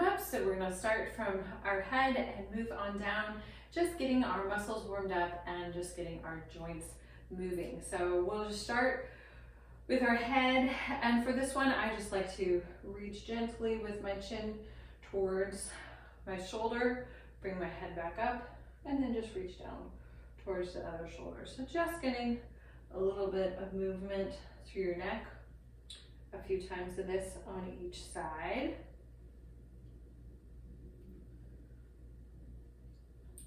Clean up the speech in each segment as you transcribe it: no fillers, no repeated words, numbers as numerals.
warm-up. So we're gonna start from our head and move on down, just getting our muscles warmed up and just getting our joints moving. So we'll just start with our head, and for this one, I just like to reach gently with my chin towards my shoulder, bring my head back up, and then just reach down towards the other shoulder. So just getting a little bit of movement through your neck, a few times of this on each side.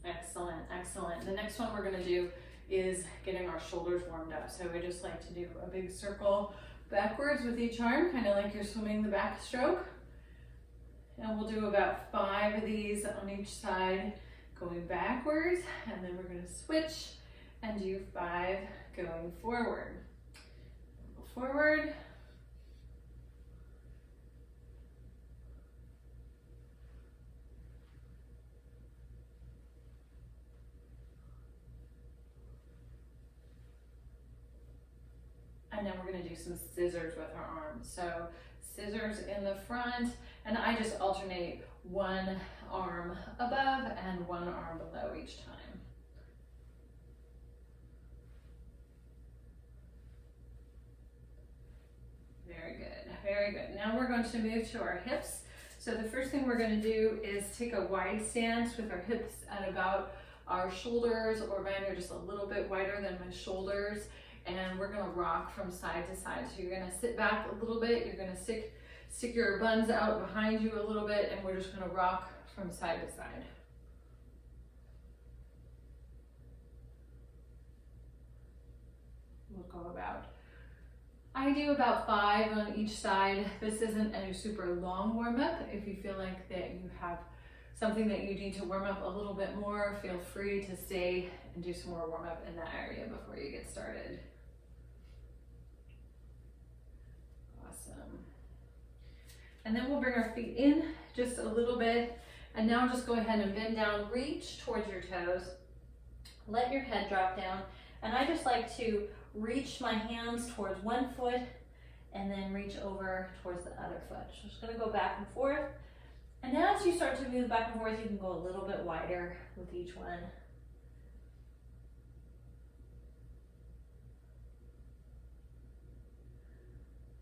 Excellent, excellent. The next one we're gonna do is getting our shoulders warmed up. So we just like to do a big circle backwards with each arm, kind of like you're swimming the backstroke. And we'll do about 5 of these on each side, going backwards, and then we're gonna switch and do 5 going forward. Forward. And then we're gonna do some scissors with our arms. So scissors in the front, and I just alternate one arm above and one arm below each time. Very good, very good. Now we're going to move to our hips. So the first thing we're gonna do is take a wide stance with our hips at about our shoulders, or mine are just a little bit wider than my shoulders. And we're gonna rock from side to side. So you're gonna sit back a little bit, you're gonna stick your buns out behind you a little bit, and we're just gonna rock from side to side. We'll go about, I do about 5 on each side. This isn't a super long warm up. If you feel like that you have something that you need to warm up a little bit more, feel free to stay and do some more warm up in that area before you get started. Awesome. And then we'll bring our feet in just a little bit. And now just go ahead and bend down, reach towards your toes. Let your head drop down. And I just like to reach my hands towards one foot and then reach over towards the other foot. So just gonna go back and forth. And as you start to move back and forth, you can go a little bit wider with each one.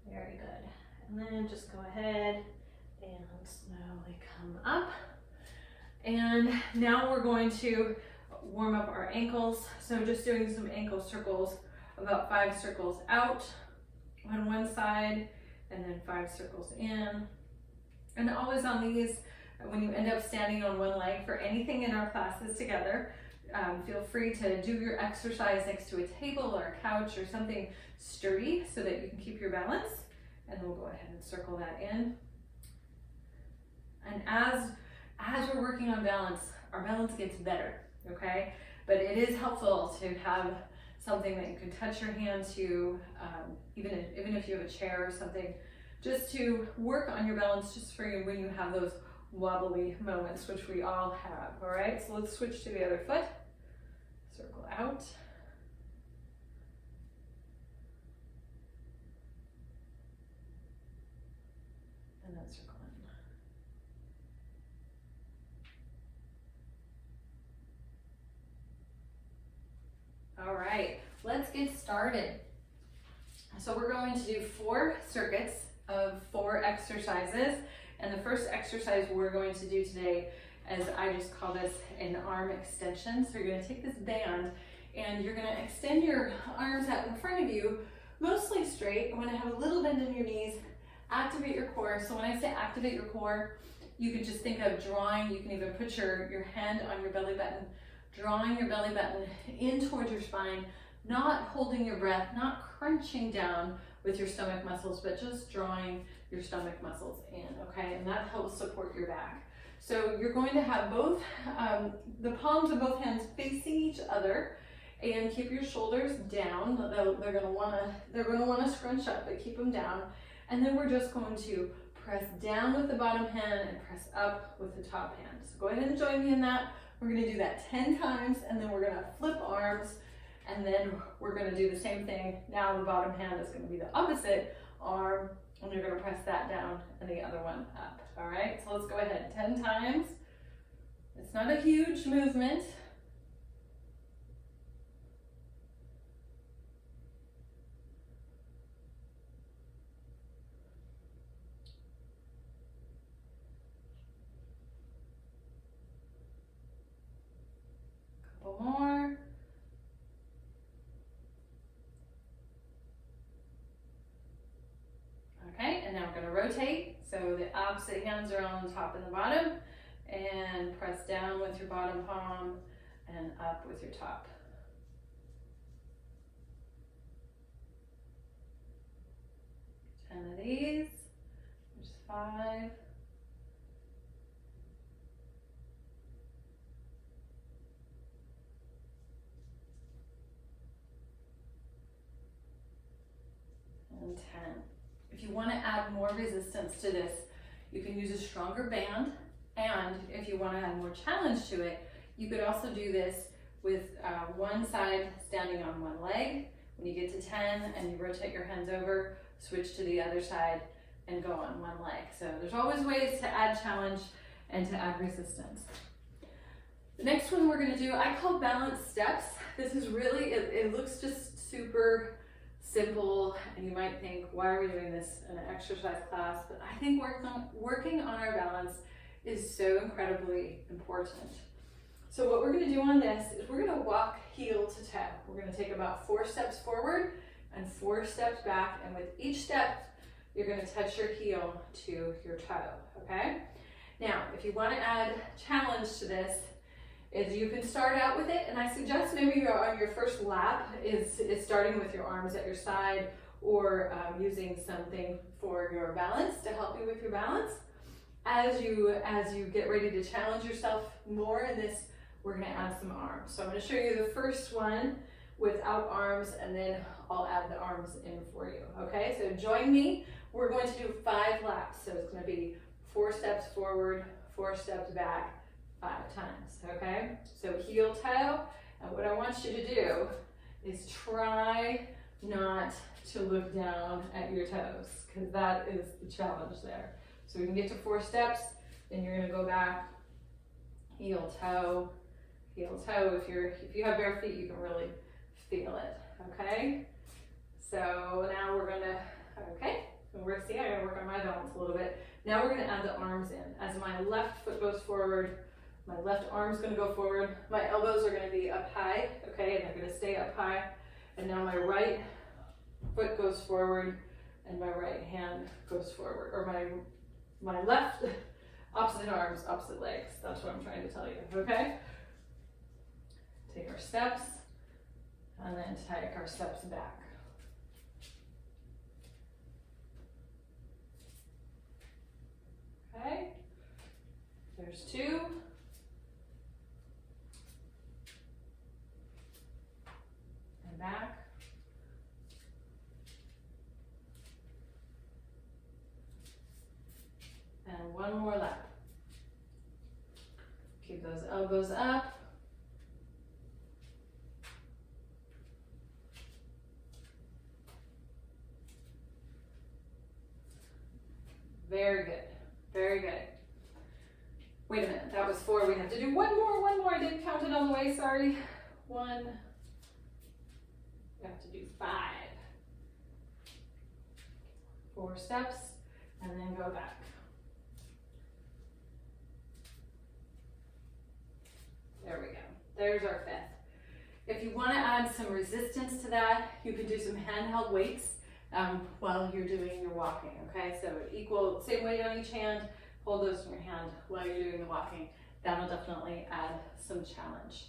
Very good. And then just go ahead and slowly come up. And now we're going to warm up our ankles. So just doing some ankle circles, about 5 circles out on one side, and then 5 circles in. And always on these, when you end up standing on one leg for anything in our classes together, feel free to do your exercise next to a table or a couch or something sturdy so that you can keep your balance. And we'll go ahead and circle that in. And as we're working on balance, our balance gets better, okay? But it is helpful to have something that you can touch your hand to, even if you have a chair or something, just to work on your balance just for you when you have those wobbly moments, which we all have, all right? So let's switch to the other foot. Circle out. And then circle in. All right, let's get started. So we're going to do 4 circuits of 4 exercises. And the first exercise we're going to do today, as I just call this an arm extension. So you're going to take this band and you're going to extend your arms out in front of you, mostly straight. You want to have a little bend in your knees, activate your core. So when I say activate your core, you could just think of drawing. You can even put your hand on your belly button, drawing your belly button in towards your spine, not holding your breath, not crunching down with your stomach muscles, but just drawing your stomach muscles in, okay? And that helps support your back. So you're going to have both, the palms of both hands facing each other, and keep your shoulders down. They're gonna wanna scrunch up, but keep them down. And then we're just going to press down with the bottom hand and press up with the top hand. So go ahead and join me in that. We're gonna do that 10 times, and then we're gonna flip arms, and then we're gonna do the same thing. Now the bottom hand is gonna be the opposite arm, and you're gonna press that down and the other one up. All right, so let's go ahead 10 times. It's not a huge movement. Couple more. Okay, and now we're going to rotate. So the opposite hands are on the top and the bottom, and press down with your bottom palm and up with your top. Ten of these. There's 5. And 10. If you want to add more resistance to this, you can use a stronger band, and if you want to add more challenge to it, you could also do this with one side standing on one leg. When you get to 10 and you rotate your hands over, switch to the other side and go on one leg. So there's always ways to add challenge and to add resistance. The next one we're going to do, I call balance steps. This is really, it looks just super simple, and you might think, why are we doing this in an exercise class? But I think working on our balance is so incredibly important. So what we're going to do on this is we're going to walk heel to toe. We're going to take about 4 steps forward and 4 steps back, and with each step, you're going to touch your heel to your toe, okay? Now, if you want to add challenge to this, is you can start out with it, and I suggest maybe on your first lap is starting with your arms at your side, or using something for your balance to help you with your balance. As you get ready to challenge yourself more in this, we're going to add some arms. So I'm going to show you the first one without arms, and then I'll add the arms in for you. Okay, so join me. We're going to do 5 laps. So it's going to be 4 steps forward, 4 steps back, 5 times, okay? So heel toe, and what I want you to do is try not to look down at your toes, because that is the challenge there. So we can get to 4 steps, then you're gonna go back, heel toe, heel toe. If you have bare feet, you can really feel it, okay? So now we're gonna, okay, so we're see, I gotta work on my balance a little bit. Now we're gonna add the arms in. As my left foot goes forward, my left arm's gonna go forward. My elbows are gonna be up high, okay, and they're gonna stay up high. And now my right foot goes forward and my right hand goes forward. Or my left, opposite arms, opposite legs. That's what I'm trying to tell you, okay? Take our steps and then take our steps back. Okay, there's 2. And back. And 1 more lap. Keep those elbows up. Very good. Very good. Wait a minute, that was 4. We have to do one more. I didn't count it on the way, sorry. 1. We have to do 5. 4 steps, and then go back. There we go. There's our 5th. If you want to add some resistance to that, you can do some handheld weights while you're doing your walking, okay? So equal, same weight on each hand, hold those in your hand while you're doing the walking. That'll definitely add some challenge.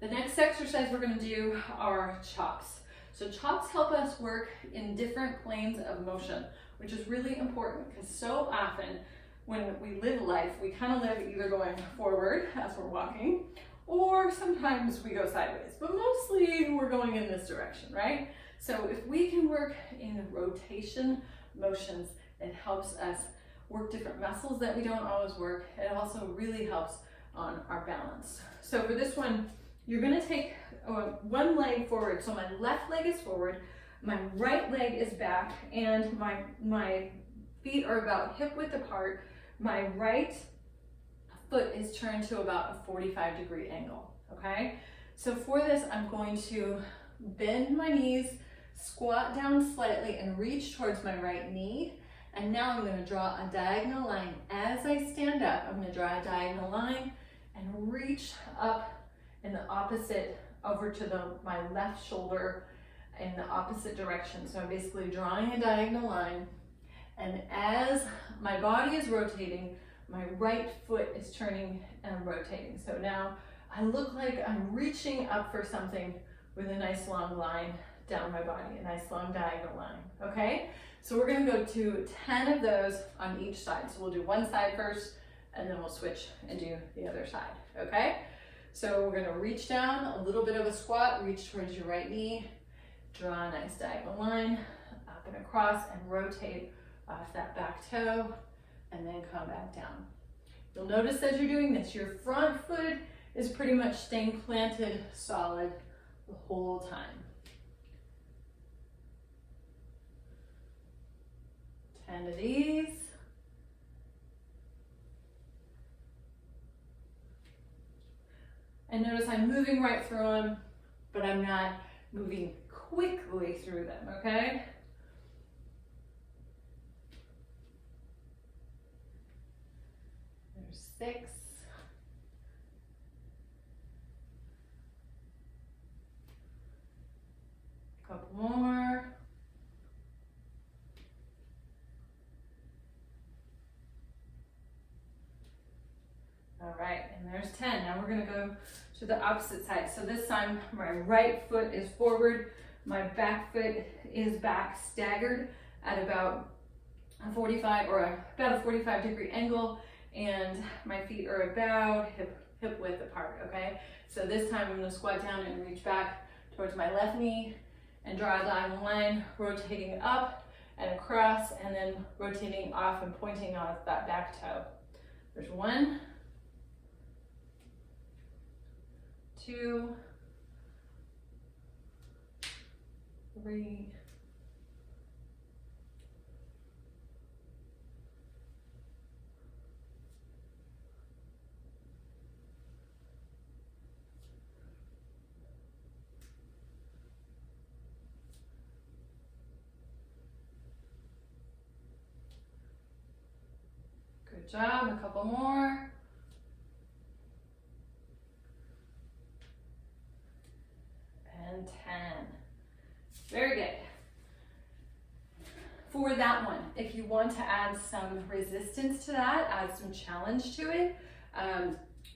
The next exercise we're going to do are chops. So chops help us work in different planes of motion, which is really important because so often when we live life, we kind of live either going forward as we're walking, or sometimes we go sideways, but mostly we're going in this direction, right? So if we can work in rotation motions, it helps us work different muscles that we don't always work. It also really helps on our balance. So for this one, you're gonna take 1 leg forward. So my left leg is forward, my right leg is back, and my feet are about hip width apart. my right foot is turned to about a 45-degree angle, okay? So for this, I'm going to bend my knees, squat down slightly, and reach towards my right knee. And now I'm gonna draw a diagonal line. As I stand up, I'm gonna draw a diagonal line and reach up in the opposite, over to my left shoulder in the opposite direction. So I'm basically drawing a diagonal line. And as my body is rotating, my right foot is turning and rotating. So now I look like I'm reaching up for something with a nice long line down my body, a nice long diagonal line, okay? So we're gonna go to 10 of those on each side. So we'll do one side first, and then we'll switch and do the other side, okay? So we're gonna reach down, a little bit of a squat, reach towards your right knee, draw a nice diagonal line, up and across, and rotate off that back toe, and then come back down. You'll notice as you're doing this, your front foot is pretty much staying planted solid the whole time. 10 of these. And notice I'm moving right through them, but I'm not moving quickly through them, okay? There's 6. Couple more. All right, and there's 10. Now we're gonna go to the opposite side. So this time my right foot is forward, my back foot is back, staggered at about a 45-degree angle, and my feet are about hip width apart, okay? So this time I'm gonna squat down and reach back towards my left knee and draw a diagonal line, rotating up and across, and then rotating off and pointing off that back toe. There's 1, 2, 3, 4. Good job, a couple more. And 10. Very good. For that one, if you want to add some resistance to that, add some challenge to it,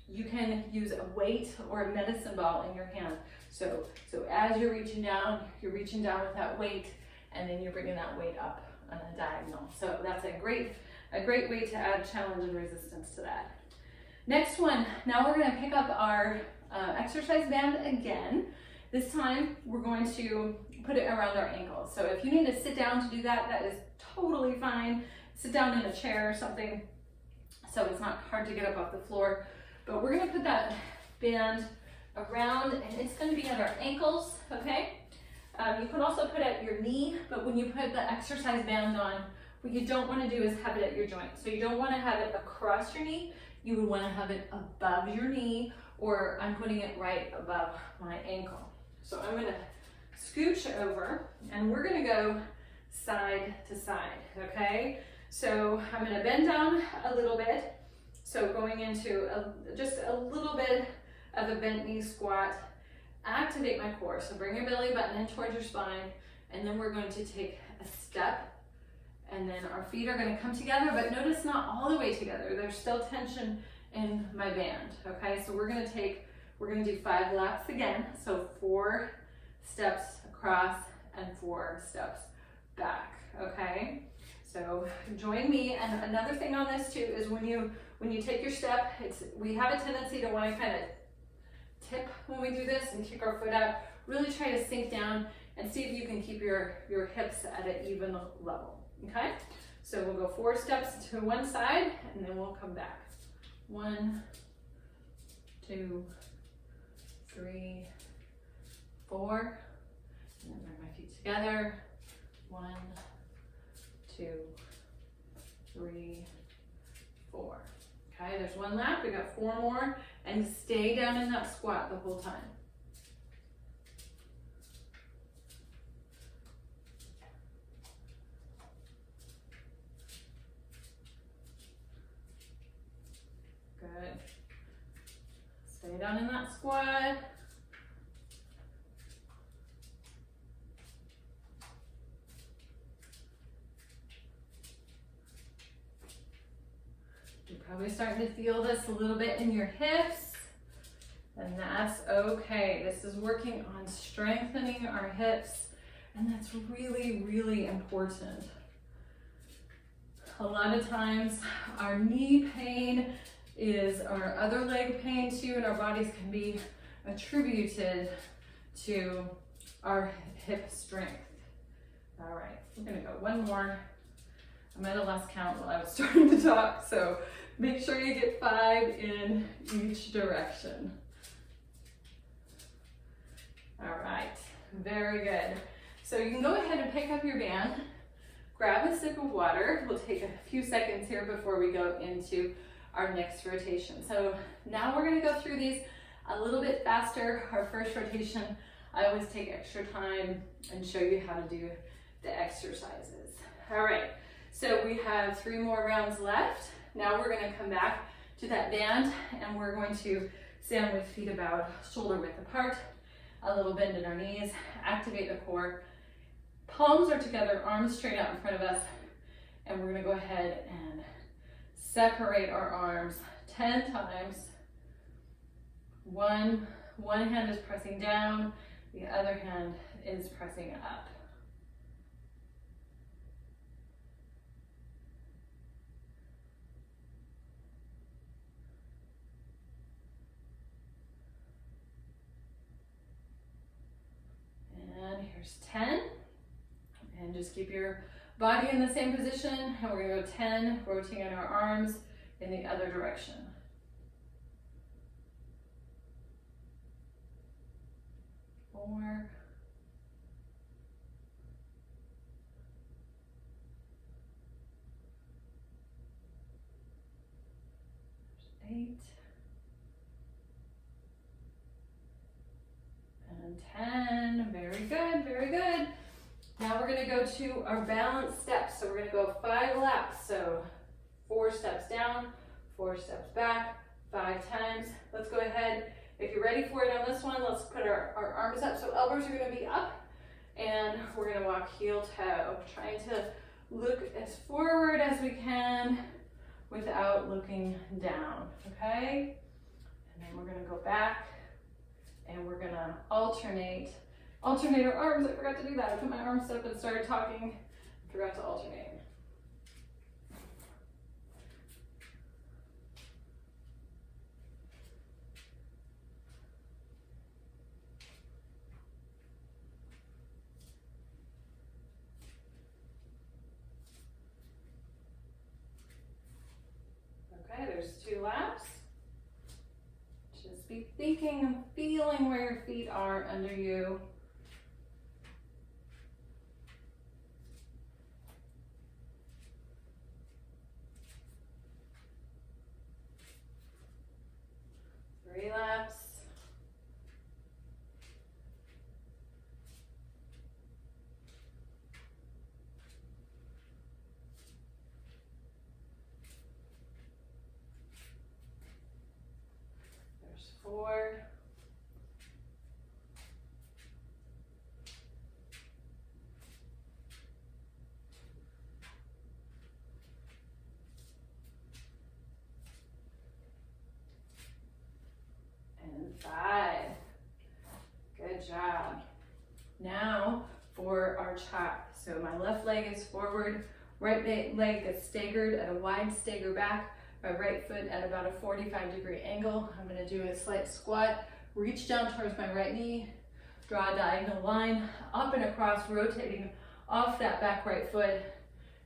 you can use a weight or a medicine ball in your hand. So as you're reaching down with that weight, and then you're bringing that weight up on a diagonal. So that's a great way to add challenge and resistance to that. Next one, now we're gonna pick up our exercise band again. This time, we're going to put it around our ankles. So if you need to sit down to do that, that is totally fine. Sit down in a chair or something, so it's not hard to get up off the floor. But we're gonna put that band around, and it's gonna be at our ankles, okay? You can also put it at your knee, but when you put the exercise band on, what you don't wanna do is have it at your joint. So you don't wanna have it across your knee, you would wanna have it above your knee, or I'm putting it right above my ankle. So I'm gonna scooch over, and we're gonna go side to side, okay? So I'm gonna bend down a little bit. So going into just a little bit of a bent knee squat, activate my core. So bring your belly button in towards your spine, and then we're going to take a step, and then our feet are gonna come together, but notice not all the way together. There's still tension in my band, okay? So we're gonna do 5 laps again. So 4 steps across and 4 steps back, okay? So join me. And another thing on this too is when you take your step, we have a tendency to want to kind of tip when we do this and kick our foot out. Really try to sink down and see if you can keep your hips at an even level, okay? So we'll go 4 steps to one side, and then we'll come back. 1, 2, 3, 4, and then bring my feet together. 1, 2, 3, 4. Okay, there's one lap, we got 4 more, and stay down in that squat the whole time. Good. Stay down in that squat. You're probably starting to feel this a little bit in your hips, and that's okay. This is working on strengthening our hips, and that's really, really important. A lot of times our knee pain is our other leg pain too, and our bodies can be attributed to our hip strength. All right, we're gonna go one more. I might have lost count while I was starting to talk, so make sure you get 5 in each direction. All right, very good. So you can go ahead and pick up your band, grab a sip of water. We'll take a few seconds here before we go into our next rotation. So now we're gonna go through these a little bit faster. Our first rotation, I always take extra time and show you how to do the exercises. All right, so we have 3 more rounds left. Now we're gonna come back to that band, and we're going to stand with feet about shoulder width apart, a little bend in our knees, activate the core. Palms are together, arms straight out in front of us, and we're gonna go ahead and separate our arms 10 times. One hand is pressing down, the other hand is pressing up. And here's 10. And just keep your body in the same position. And we're gonna go 10, rotating our arms in the other direction. Four. 8. And 10, very good, very good. Now we're gonna go to our balance steps. So we're gonna go 5 laps. So 4 steps down, 4 steps back, 5 times. Let's go ahead. If you're ready for it on this one, let's put our arms up. So elbows are gonna be up, and we're gonna walk heel toe, trying to look as forward as we can without looking down, okay? And then we're gonna go back, and we're gonna alternate our arms. I forgot to do that. I put my arms up and started talking. I forgot to alternate. Okay, there's 2 laps. Just be thinking and feeling where your feet are under you. Three laps. There's 4. And 5. Good job. Now for our chop. So my left leg is forward, right leg is staggered at a wide stagger back, my right foot at about a 45-degree angle. I'm gonna do a slight squat, reach down towards my right knee, draw a diagonal line, up and across, rotating off that back right foot,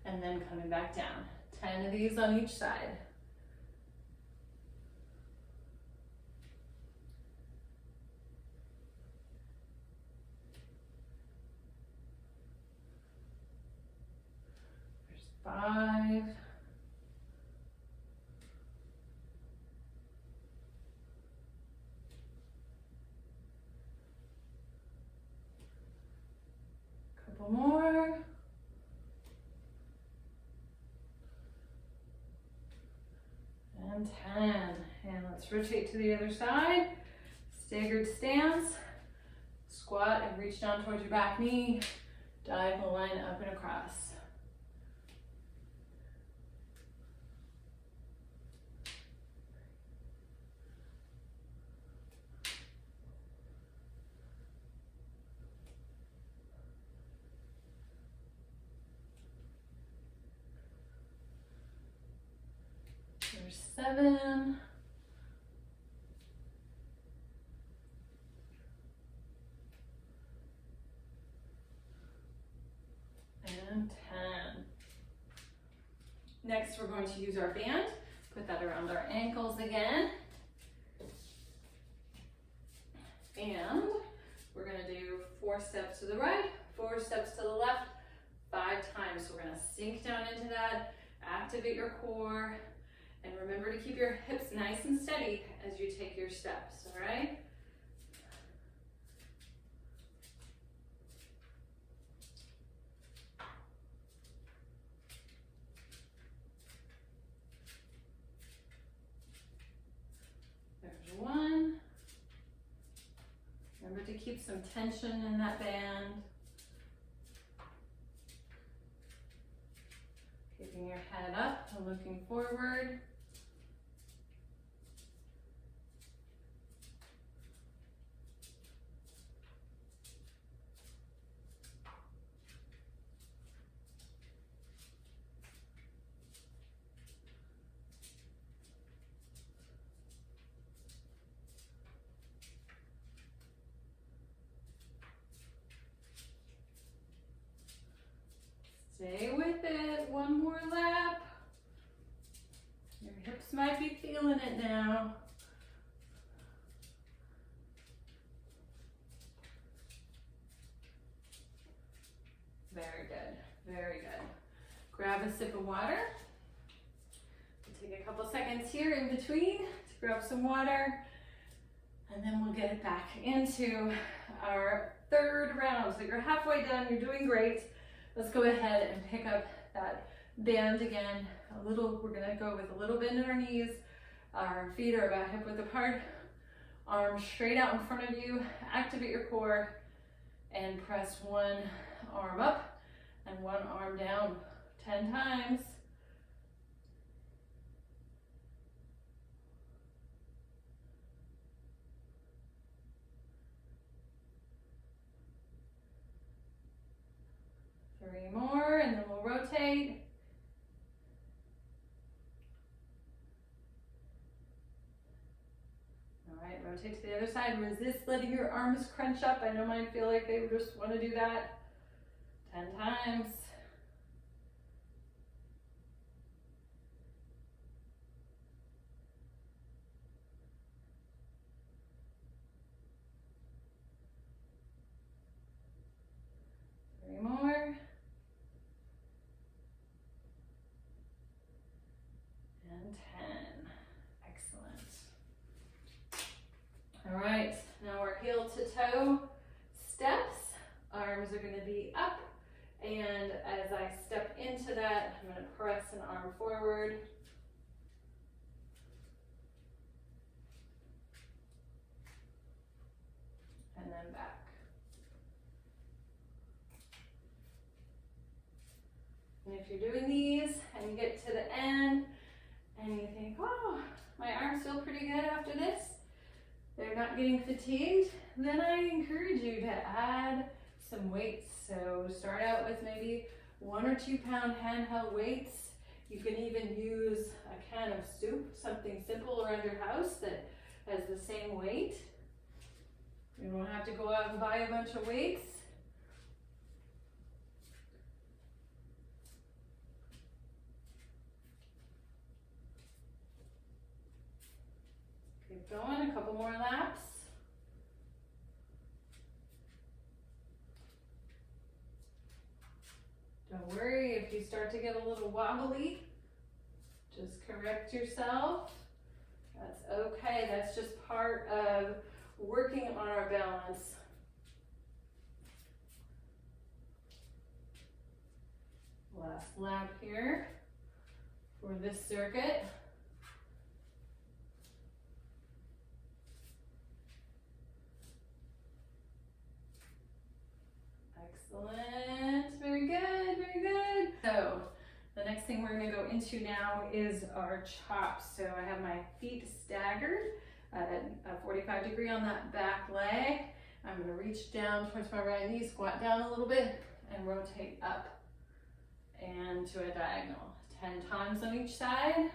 and then coming back down. 10 of these on each side. There's 5. Couple more. And 10. And let's rotate to the other side. Staggered stance. Squat and reach down towards your back knee. Diagonal line up and across. There's 7. And 10. Next, we're going to use our band. Put that around our ankles again. And we're going to do 4 steps to the right, 4 steps to the left, 5 times. So we're going to sink down into that, activate your core, and remember to keep your hips nice and steady as you take your steps, all right? There's 1. Remember to keep some tension in that band. Keeping your head up and looking forward. Stay with it, 1 more lap. Your hips might be feeling it now. Very good, very good. Grab a sip of water. We'll take a couple seconds here in between to grab some water, and then we'll get it back into our 3rd round. So you're halfway done, you're doing great. Let's go ahead and pick up that band again. We're gonna go with a little bend in our knees. Our feet are about hip width apart. Arms straight out in front of you. Activate your core and press 1 arm up and 1 arm down 10 times. Three more, and then we'll rotate. All right, rotate to the other side. Resist letting your arms crunch up. I know mine feel like they just want to do that. 10 times. Three more. And 10. Excellent. All right, now we're heel to toe steps. Arms are going to be up, and as I step into that, I'm going to press an arm forward. And then back. And if you're doing these and you get to the end and you think, oh, my arms feel pretty good after this, they're not getting fatigued, then I encourage you to add some weights. So start out with maybe 1 or 2 pound handheld weights. You can even use a can of soup, something simple around your house that has the same weight. You don't have to go out and buy a bunch of weights. Keep going, a couple more laps. Don't worry if you start to get a little wobbly, just correct yourself. That's okay, that's just part of working on our balance. Last lap here for this circuit. Excellent, very good, very good. So the next thing we're gonna go into now is our chops. So I have my feet staggered at a 45-degree on that back leg. I'm gonna reach down towards my right knee, squat down a little bit, and rotate up and to a diagonal. 10 times on each side.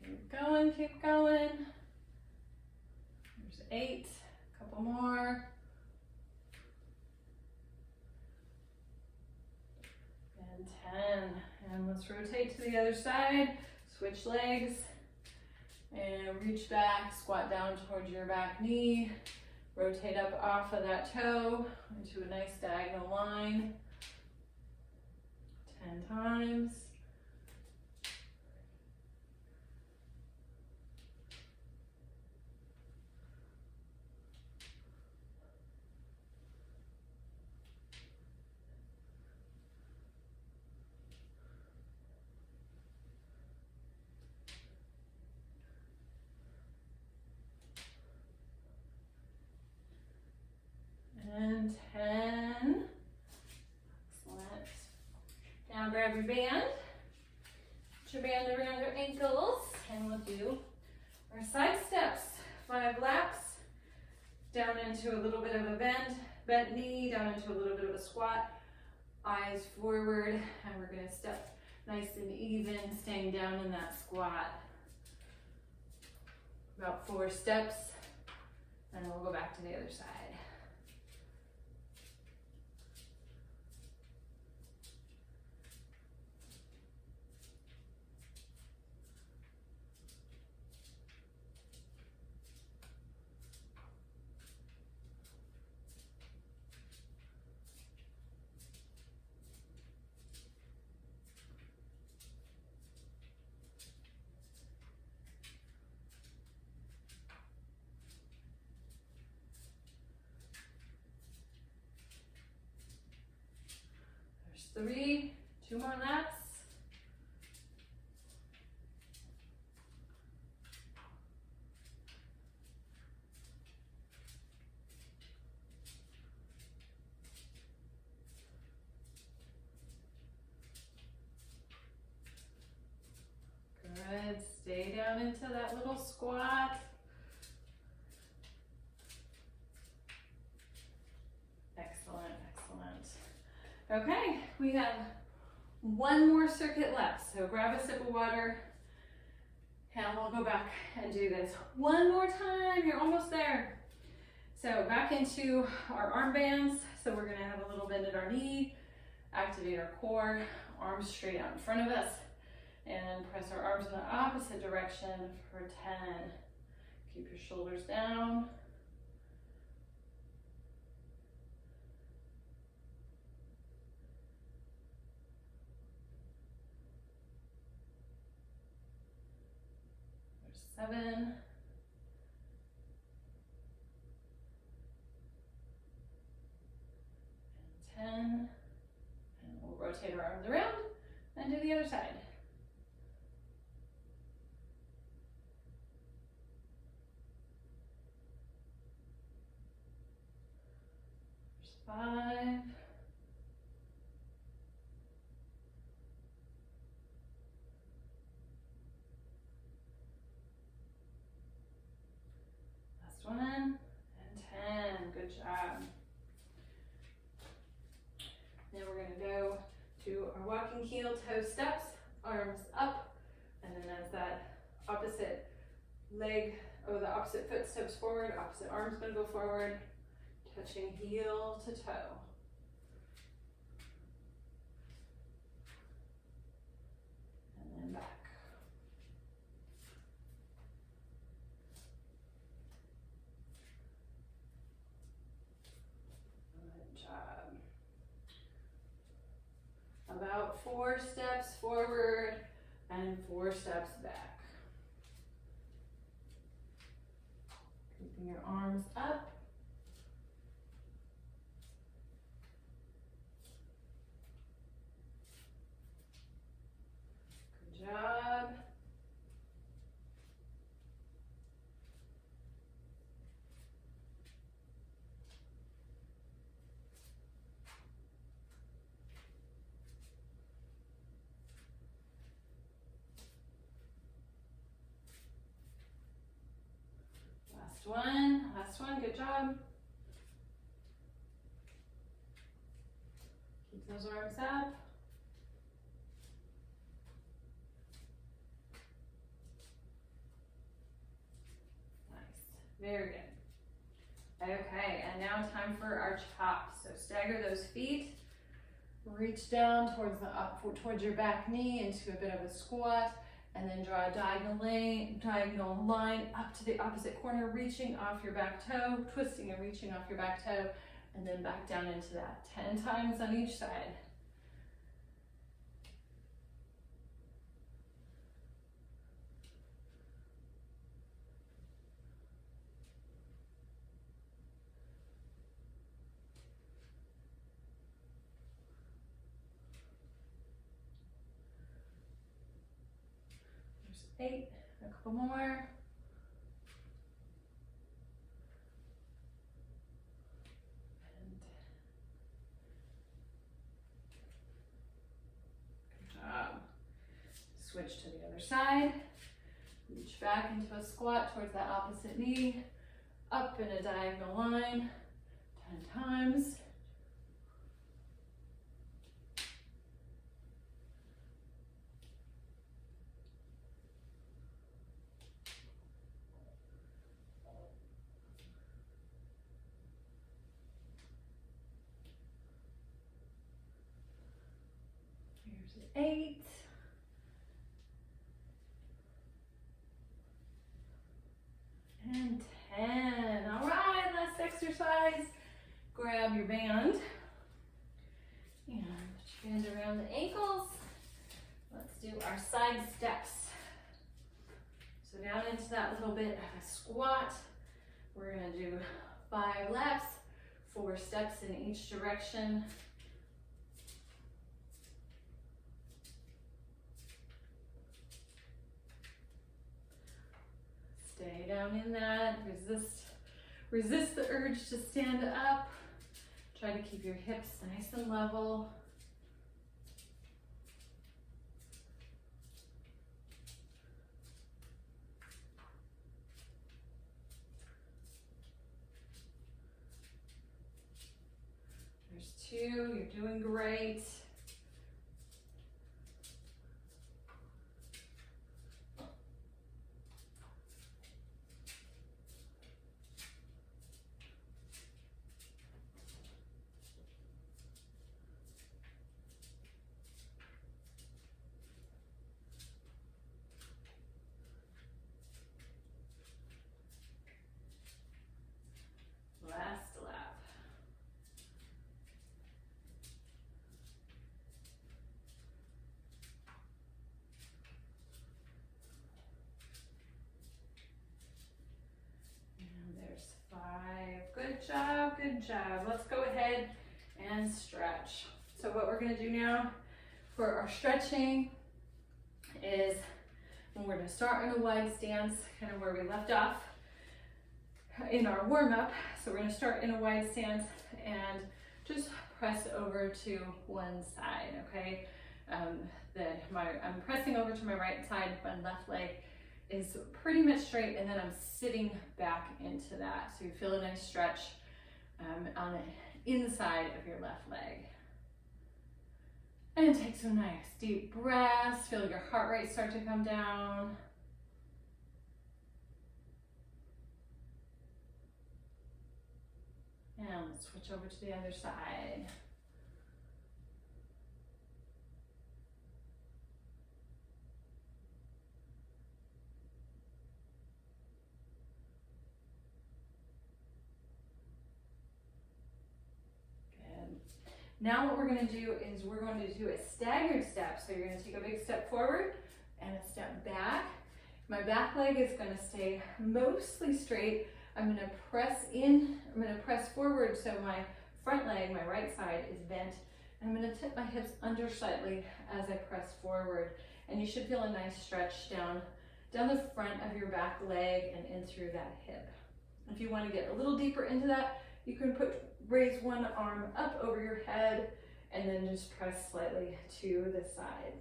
Keep going, keep going. There's 8, a couple more. And 10. And let's rotate to the other side. Switch legs. And reach back, squat down towards your back knee. Rotate up off of that toe into a nice diagonal line. 10 times. And 10. Excellent. Now grab your band. Put your band around your ankles, and we'll do our side steps. 5 laps. Down into a little bit of a bent knee, down into a little bit of a squat. Eyes forward, and we're gonna step nice and even, staying down in that squat. About 4 steps, and then we'll go back to the other side. There's 3, 2 more laps. Good, stay down into that little squat. Excellent, excellent. Okay, we have 1 more circuit left. So grab a sip of water, and we'll go back and do this 1 more time. You're almost there. So back into our arm bands. So we're gonna have a little bend at our knee, activate our core, arms straight out in front of us, and press our arms in the opposite direction for 10. Keep your shoulders down. There's 7. And 10. And we'll rotate our arms around and do the other side. There's 5. Last one, and 10. Good job. Then we're gonna go to our walking heel toe steps, arms up, and then as that opposite leg, or the opposite foot steps forward, opposite arm's gonna go forward, touching heel to toe. And then back. Good job. About 4 steps forward and 4 steps back. Keeping your arms up. Good job. Last one, good job. Keep those arms up. Nice, very good. Okay, and now time for our chops. So stagger those feet, reach down towards your back knee into a bit of a squat, and then draw a diagonal line up to the opposite corner, reaching off your back toe, twisting and reaching off your back toe, and then back down into that 10 times on each side. There's 8, a couple more. Switch to the other side, reach back into a squat towards that opposite knee, up in a diagonal line, 10 times. Here's 8. And 10. All right, last exercise. Grab your band and put your band around the ankles. Let's do our side steps. So down into that little bit of a squat. We're gonna do 5 laps, 4 steps in each direction. Stay down in that, resist the urge to stand up. Try to keep your hips nice and level. There's 2, you're doing great. Last lap. And there's 5. Good job, good job. Let's go ahead and stretch. So what we're gonna do now for our stretching is we're gonna start in a wide stance, kind of where we left off in our warm-up. So we're gonna start in a wide stance and just press over to one side, okay? I'm pressing over to my right side, my left leg is pretty much straight, and then I'm sitting back into that. So you feel a nice stretch on the inside of your left leg. And take some nice deep breaths, feel your heart rate start to come down. And let's switch over to the other side. Now what we're gonna do is we're going to do a staggered step. So you're gonna take a big step forward and a step back. My back leg is gonna stay mostly straight. I'm gonna press in, I'm gonna press forward so my front leg, my right side, is bent. And I'm gonna tip my hips under slightly as I press forward. And you should feel a nice stretch down the front of your back leg and in through that hip. If you wanna get a little deeper into that, you can raise one arm up over your head and then just press slightly to the side.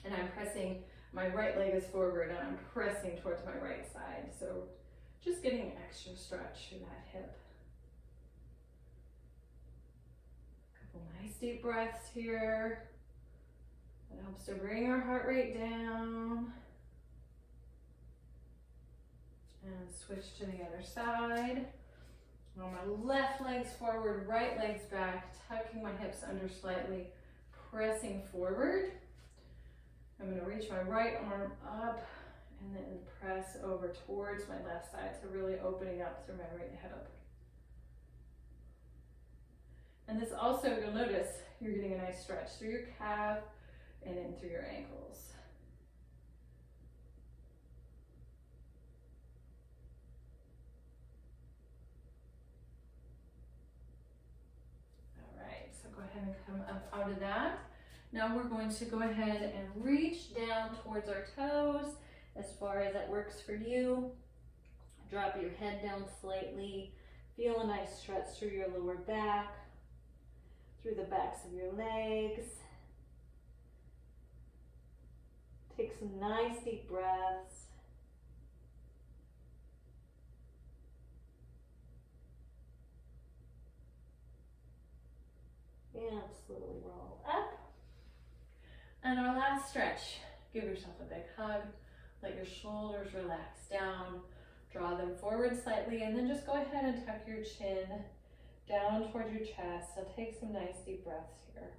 And I'm pressing, my right leg is forward and I'm pressing towards my right side. So just getting an extra stretch through that hip. A couple nice deep breaths here. That helps to bring our heart rate down. And switch to the other side. Now my left leg's forward, right leg's back, tucking my hips under slightly, pressing forward. I'm gonna reach my right arm up and then press over towards my left side, so really opening up through my right hip. And this also, you'll notice, you're getting a nice stretch through your calf and in through your ankles. Go ahead and come up out of that. Now we're going to go ahead and reach down towards our toes as far as that works for you. Drop your head down slightly. Feel a nice stretch through your lower back, through the backs of your legs. Take some nice deep breaths. And slowly roll up. And our last stretch, give yourself a big hug. Let your shoulders relax down. Draw them forward slightly and then just go ahead and tuck your chin down towards your chest. So take some nice deep breaths here.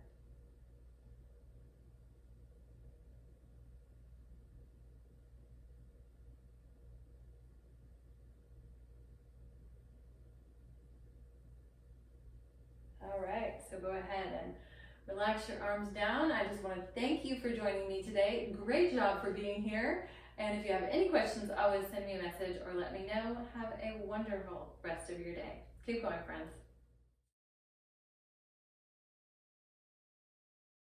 All right, so go ahead and relax your arms down. I just want to thank you for joining me today. Great job for being here. And if you have any questions, always send me a message or let me know. Have a wonderful rest of your day. Keep going, friends.